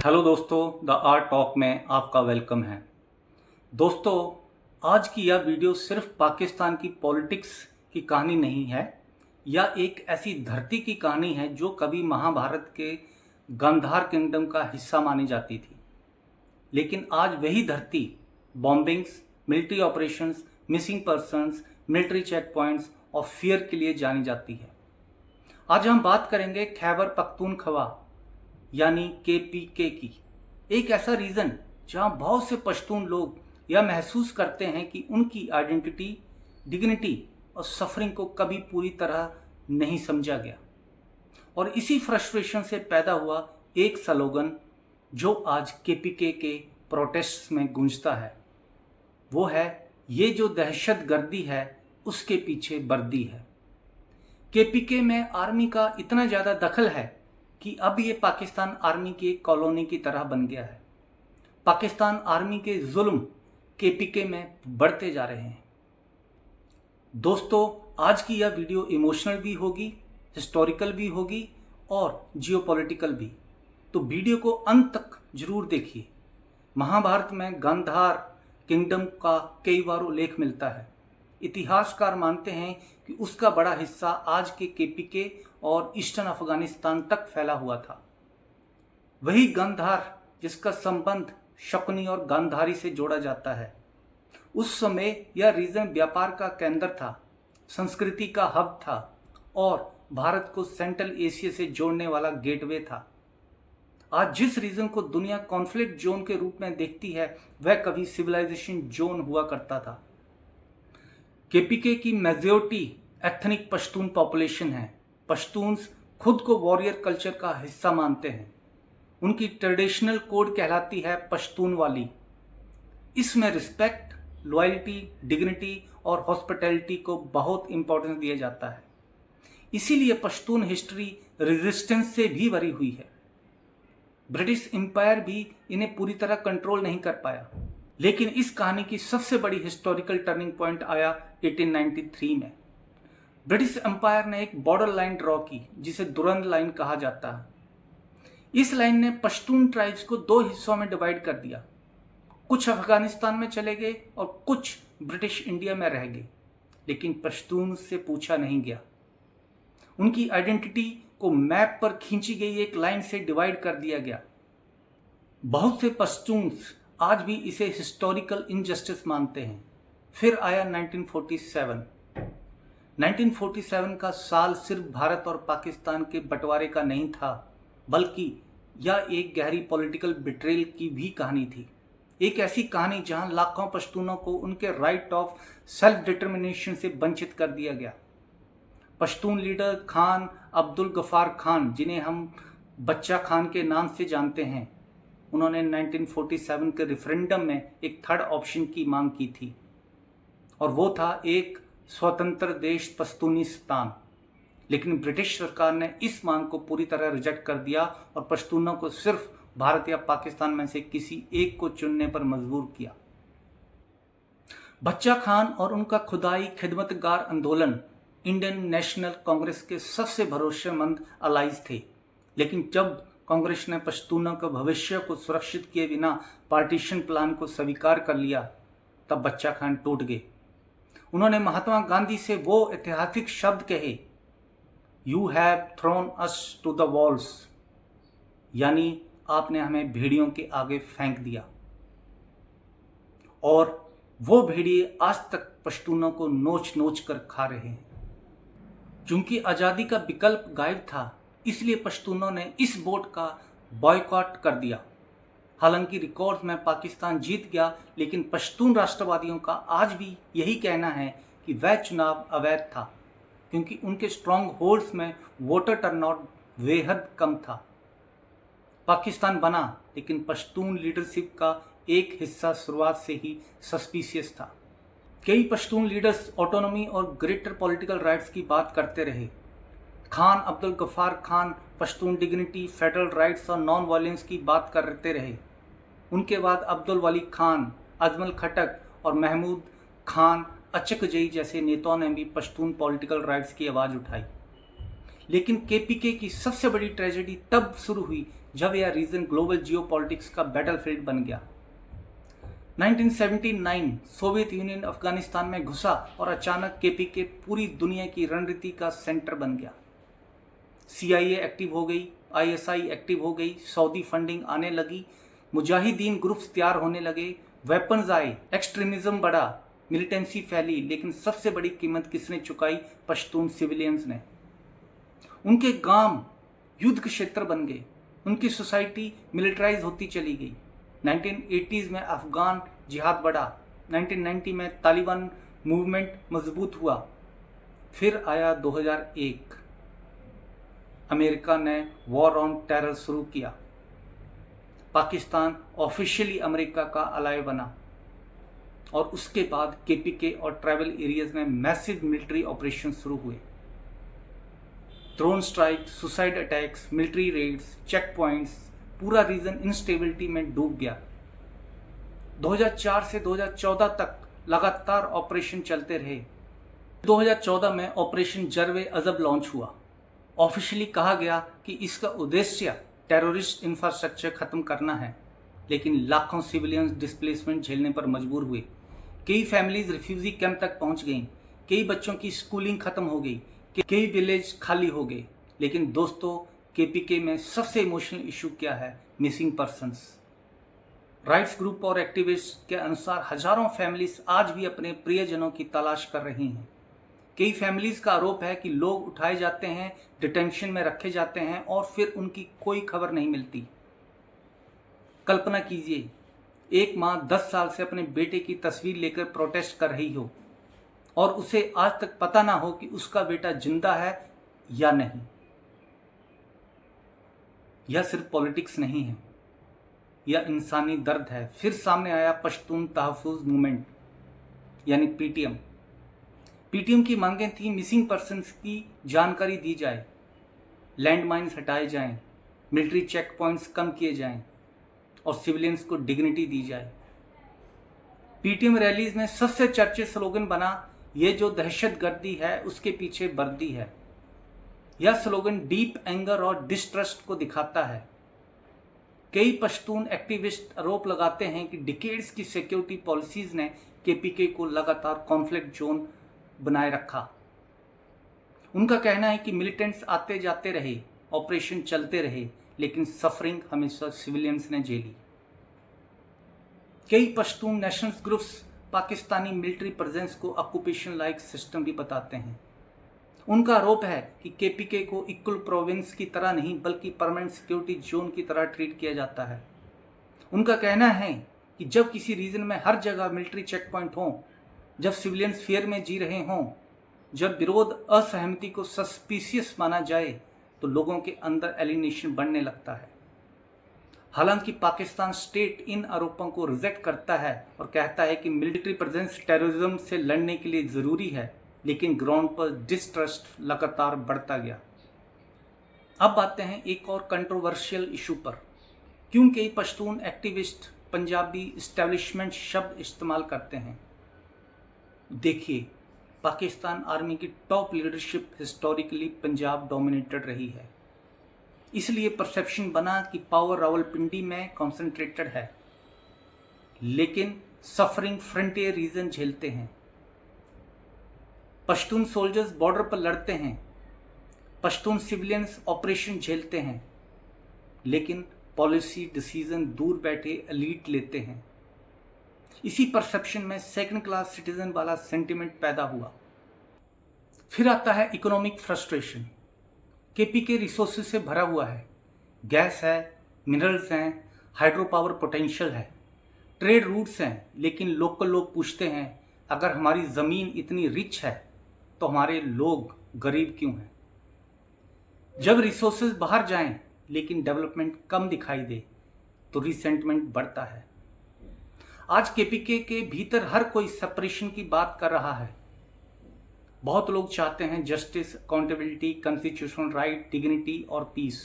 Hello दोस्तों, the art talk में आपका वेलकम है। दोस्तों, आज की यह वीडियो सिर्फ पाकिस्तान की पॉलिटिक्स की कहानी नहीं है या एक ऐसी धरती की कहानी है जो कभी महाभारत के गांधार किंगडम का हिस्सा मानी जाती थी। लेकिन आज वही धरती bombings, military operations, missing persons, military check points और फियर के लिए जानी जाती है। आज हम बात करेंगे खैबर पख्तूनख्वा यानी केपीके की, एक ऐसा रीजन जहां बहुत से पश्तून लोग यह महसूस करते हैं कि उनकी आइडेंटिटी, डिग्निटी और सफरिंग को कभी पूरी तरह नहीं समझा गया। और इसी फ्रस्ट्रेशन से पैदा हुआ एक स्लोगन जो आज केपीके के प्रोटेस्ट्स में गूंजता है, वो है ये जो दहशत गर्दी है उसके पीछे वर्दी है। केपीके में आर्मी का इतना ज़्यादा दखल है कि अब ये पाकिस्तान आर्मी की एक कॉलोनी की तरह बन गया है। पाकिस्तान आर्मी के जुल्म केपीके में बढ़ते जा रहे हैं। दोस्तों, आज की यह वीडियो इमोशनल भी होगी, हिस्टोरिकल भी होगी और जियोपॉलिटिकल भी, तो वीडियो को अंत तक जरूर देखिए। महाभारत में गांधार किंगडम का कई बार उल्लेख मिलता है। इतिहासकार मानते हैं कि उसका बड़ा हिस्सा आज के केपीके और ईस्टर्न अफगानिस्तान तक फैला हुआ था। वही गांधार जिसका संबंध शकुनी और गांधारी से जोड़ा जाता है। उस समय यह रीजन व्यापार का केंद्र था, संस्कृति का हब था और भारत को सेंट्रल एशिया से जोड़ने वाला गेटवे था। आज जिस रीजन को दुनिया कॉन्फ्लिक्ट जोन के रूप में देखती है, वह कभी सिविलाइजेशन जोन हुआ करता था। केपीके की मेजॉरिटी एथनिक पश्तून पॉपुलेशन है। पश्तून्स खुद को वॉरियर कल्चर का हिस्सा मानते हैं। उनकी ट्रेडिशनल कोड कहलाती है पश्तून वाली। इसमें रिस्पेक्ट, लॉयल्टी, डिग्निटी और हॉस्पिटैलिटी को बहुत इंपॉर्टेंस दिया जाता है। इसीलिए पश्तून हिस्ट्री रेजिस्टेंस से भी भरी हुई है। ब्रिटिश एम्पायर भी इन्हें पूरी तरह कंट्रोल नहीं कर पाया। लेकिन इस कहानी की सबसे बड़ी हिस्टोरिकल टर्निंग पॉइंट आया 1893 में। ब्रिटिश एम्पायर ने एक बॉर्डर लाइन ड्रॉ की जिसे दुरंद लाइन कहा जाता है। इस लाइन ने पश्तून ट्राइब्स को दो हिस्सों में डिवाइड कर दिया। कुछ अफगानिस्तान में चले गए और कुछ ब्रिटिश इंडिया में रह गए। लेकिन पश्तून से पूछा नहीं गया। उनकी आइडेंटिटी को मैप पर खींची गई एक लाइन से डिवाइड कर दिया गया। बहुत से पश्तून्स आज भी इसे हिस्टोरिकल इनजस्टिस मानते हैं। फिर आया 1947। 1947 का साल सिर्फ भारत और पाकिस्तान के बंटवारे का नहीं था, बल्कि यह एक गहरी पॉलिटिकल बिट्रेल की भी कहानी थी। एक ऐसी कहानी जहां लाखों पश्तूनों को उनके राइट ऑफ सेल्फ डिटर्मिनेशन से वंचित कर दिया गया। पश्तून लीडर खान अब्दुल गफार खान, जिन्हें हम बच्चा खान के नाम से जानते हैं, उन्होंने 1947 के रेफरेंडम में एक थर्ड ऑप्शन की मांग की थी और वो था एक स्वतंत्र देश पश्तूनिस्तान। लेकिन ब्रिटिश सरकार ने इस मांग को पूरी तरह रिजेक्ट कर दिया और पश्तूनों को सिर्फ भारत या पाकिस्तान में से किसी एक को चुनने पर मजबूर किया। बच्चा खान और उनका खुदाई खिदमतगार आंदोलन इंडियन नेशनल कांग्रेस के सबसे भरोसेमंद अलाइज थे। लेकिन जब कांग्रेस ने पश्तूनों के भविष्य को सुरक्षित किए बिना पार्टीशन प्लान को स्वीकार कर लिया, तब बच्चा खान टूट गए। उन्होंने महात्मा गांधी से वो ऐतिहासिक शब्द कहे, you have thrown us to the walls, यानी आपने हमें भेड़ियों के आगे फेंक दिया। और वो भेड़िए आज तक पश्तूनों को नोच नोच कर खा रहे हैं। चूंकि आज़ादी का विकल्प गायब था, इसलिए पश्तूनों ने इस वोट का बॉयकॉट कर दिया। हालांकि रिकॉर्ड्स में पाकिस्तान जीत गया, लेकिन पश्तून राष्ट्रवादियों का आज भी यही कहना है कि वह चुनाव अवैध था, क्योंकि उनके स्ट्रॉन्ग होल्ड्स में वोटर टर्नआउट बेहद कम था। पाकिस्तान बना, लेकिन पश्तून लीडरशिप का एक हिस्सा शुरुआत से ही सस्पिशियस था। कई पश्तून लीडर्स ऑटोनॉमी और ग्रेटर पॉलिटिकल राइट्स की बात करते रहे। Khan Abdul Gaffar Khan Pashtun dignity, federal rights और नॉन वायलेंस की बात करते रहे। उनके बाद अब्दुल वली खान, अजमल खटक और महमूद खान अचकजई जैसे नेताओं ने भी पश्तून पॉलिटिकल राइट्स की आवाज़ उठाई। लेकिन केपीके की सबसे बड़ी ट्रेजेडी तब शुरू हुई जब यह रीजन ग्लोबल जियोपॉलिटिक्स का बैटलफील्ड बन गया। 1979 सोवियत यूनियन अफगानिस्तान में घुसा और अचानक केपीके पूरी दुनिया की रणनीति का सेंटर बन गया। CIA एक्टिव हो गई, ISI एक्टिव हो गई, सऊदी फंडिंग आने लगी, मुजाहिदीन ग्रुप्स तैयार होने लगे, वेपन्स आए, एक्सट्रीमिज्म बढ़ा, मिलिटेंसी फैली, लेकिन सबसे बड़ी कीमत किसने चुकाई? पश्तून सिविलियंस ने। उनके गांव युद्ध के क्षेत्र बन गए, उनकी सोसाइटी मिलिटराइज होती चली गई। 1980s में अफगान जिहाद बढ़ा, 1990 में तालिबान मूवमेंट मजबूत हुआ। फिर आया 2001, अमेरिका ने वॉर ऑन टेरर शुरू किया। पाकिस्तान ऑफिशियली अमेरिका का अलाय बना और उसके बाद केपीके और ट्राइबल एरियाज में मैसिव मिलिट्री ऑपरेशन शुरू हुए। Drone strike, suicide attacks, military raids, check points, पूरा रीजन इंस्टेबिलिटी में डूब गया। 2004 से 2014 तक लगातार ऑपरेशन चलते रहे। 2014 में ऑपरेशन जर्वे अजब लॉन्च हुआ। ऑफिशियली कहा गया कि इसका उद्देश्य टेररिस्ट इंफ्रास्ट्रक्चर खत्म करना है, लेकिन लाखों सिविलियंस डिस्प्लेसमेंट झेलने पर मजबूर हुए। कई फैमिलीज रिफ्यूजी कैंप तक पहुंच गईं, कई बच्चों की स्कूलिंग खत्म हो गई, कई विलेज खाली हो गए। लेकिन दोस्तों, केपीके में सबसे इमोशनल इशू क्या है? Missing persons. राइट्स ग्रुप और एक्टिविस्ट के अनुसार हजारों फैमिलीज आज भी अपने प्रियजनों की तलाश कर रही हैं। कई फैमिलीज का आरोप है कि लोग उठाए जाते हैं, डिटेंशन में रखे जाते हैं और फिर उनकी कोई खबर नहीं मिलती। कल्पना कीजिए, एक माँ 10 साल से अपने बेटे की तस्वीर लेकर प्रोटेस्ट कर रही हो और उसे आज तक पता ना हो कि उसका बेटा जिंदा है या नहीं। यह सिर्फ पॉलिटिक्स नहीं है, यह इंसानी दर्द है। फिर सामने आया पश्तून तहफ़्फ़ुज़ मूवमेंट यानी PTM। PTM की मांगें थी मिसिंग पर्सन्स की जानकारी दी जाए, लैंडमाइंस हटाए जाएं, मिलिट्री चेक पॉइंट्स कम किए जाएं और सिविलियंस को डिग्निटी दी जाए। PTM रैलीज में सबसे चर्चित स्लोगन बना, ये जो दहशतगर्दी है उसके पीछे वर्दी है। यह स्लोगन डीप एंगर और डिस्ट्रस्ट को दिखाता है। कई पश्तून एक्टिविस्ट आरोप लगाते हैं कि डिकेड्स की सिक्योरिटी पॉलिसीज ने केपीके को लगातार कॉन्फ्लिक्ट जोन बनाए रखा। उनका कहना है कि मिलिटेंट्स आते जाते रहे, ऑपरेशन चलते रहे, लेकिन सफरिंग हमेशा सिविलियंस ने झेली। कई Pashtun national groups Pakistani military presence को ऑक्यूपेशन लाइक सिस्टम भी बताते हैं। उनका आरोप है कि केपीके को इक्वल प्रोविंस की तरह नहीं बल्कि परमानेंट सिक्योरिटी जोन की तरह ट्रीट किया जाता है। उनका कहना है कि जब किसी रीजन में हर जगह मिलिट्री चेक पॉइंट हों, जब सिविलियंस फियर में जी रहे हों, जब विरोध असहमति को सस्पिशियस माना जाए, तो लोगों के अंदर एलिनेशन बढ़ने लगता है। हालांकि पाकिस्तान स्टेट इन आरोपों को रिजेक्ट करता है और कहता है कि मिलिट्री प्रेजेंस टेररिज्म से लड़ने के लिए ज़रूरी है, लेकिन ग्राउंड पर डिस्ट्रस्ट लगातार बढ़ता गया। अब आते हैं एक और कंट्रोवर्शियल इशू पर। क्यों कई पश्तून एक्टिविस्ट पंजाबी इस्टेब्लिशमेंट शब्द इस्तेमाल करते हैं? देखिए, पाकिस्तान आर्मी की top leadership historically Punjab dominated रही है, इसलिए परसेप्शन बना कि पावर रावलपिंडी में कॉन्सेंट्रेटेड है, लेकिन सफरिंग फ्रंटियर रीजन झेलते हैं। पश्तून सोल्जर्स बॉर्डर पर लड़ते हैं, पश्तून सिविलियंस ऑपरेशन झेलते हैं, लेकिन पॉलिसी डिसीजन दूर बैठे एलीट लेते हैं। इसी परसेप्शन में सेकंड क्लास सिटीजन वाला सेंटिमेंट पैदा हुआ। फिर आता है इकोनॉमिक फ्रस्ट्रेशन। केपीके रिसोर्सेज से भरा हुआ है, गैस है, मिनरल्स हैं, हाइड्रो पावर पोटेंशियल है, ट्रेड रूट्स हैं, लेकिन लोकल लोग पूछते हैं अगर हमारी ज़मीन इतनी रिच है तो हमारे लोग गरीब क्यों हैं? जब रिसोर्सेज बाहर जाएं लेकिन डेवलपमेंट कम दिखाई दे तो रिसेंटमेंट बढ़ता है। आज केपीके के भीतर हर कोई सेपरेशन की बात कर रहा है। बहुत लोग चाहते हैं justice, accountability, constitutional right, dignity और पीस,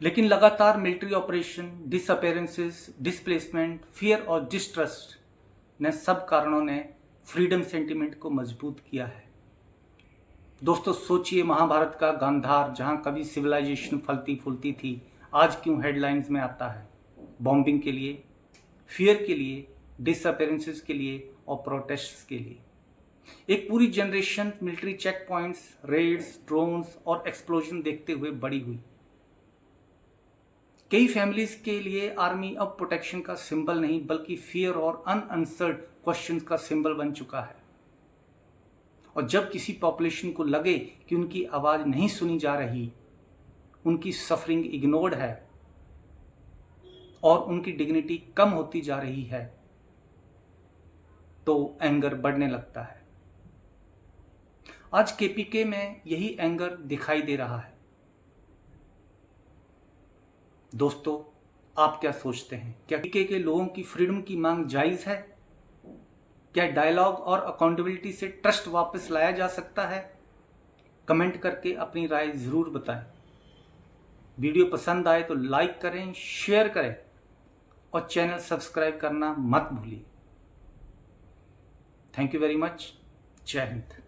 लेकिन लगातार मिलिट्री ऑपरेशन, डिसअपेरेंसेस, डिस्प्लेसमेंट, फियर और डिस्ट्रस्ट ने सब कारणों ने फ्रीडम सेंटिमेंट को मजबूत किया है। दोस्तों, सोचिए महाभारत का गांधार, जहां कभी सिविलाइजेशन फलती फूलती थी, आज क्यों हेडलाइंस में आता है? बॉम्बिंग के लिए, फियर के लिए, डिसअपेरेंसेस के लिए और प्रोटेस्ट्स के लिए। एक पूरी generation military check points, raids, drones और एक्सप्लोजन देखते हुए बड़ी हुई। कई फैमिलीज के लिए आर्मी अब प्रोटेक्शन का सिंबल नहीं बल्कि फियर और अनआंसर्ड क्वेश्चंस का सिंबल बन चुका है। और जब किसी पॉपुलेशन को लगे कि उनकी आवाज नहीं सुनी जा रही, उनकी सफरिंग इग्नोर्ड है और उनकी डिग्निटी कम होती जा रही है, तो एंगर बढ़ने लगता है। आज केपीके में यही एंगर दिखाई दे रहा है। दोस्तों, आप क्या सोचते हैं? क्या केपीके के लोगों की फ्रीडम की मांग जायज है? क्या डायलॉग और अकाउंटेबिलिटी से ट्रस्ट वापस लाया जा सकता है? कमेंट करके अपनी राय जरूर बताएं। वीडियो पसंद आए तो लाइक करें, शेयर करें और चैनल सब्सक्राइब करना मत भूलिए। Thank you very much. जय हिंद।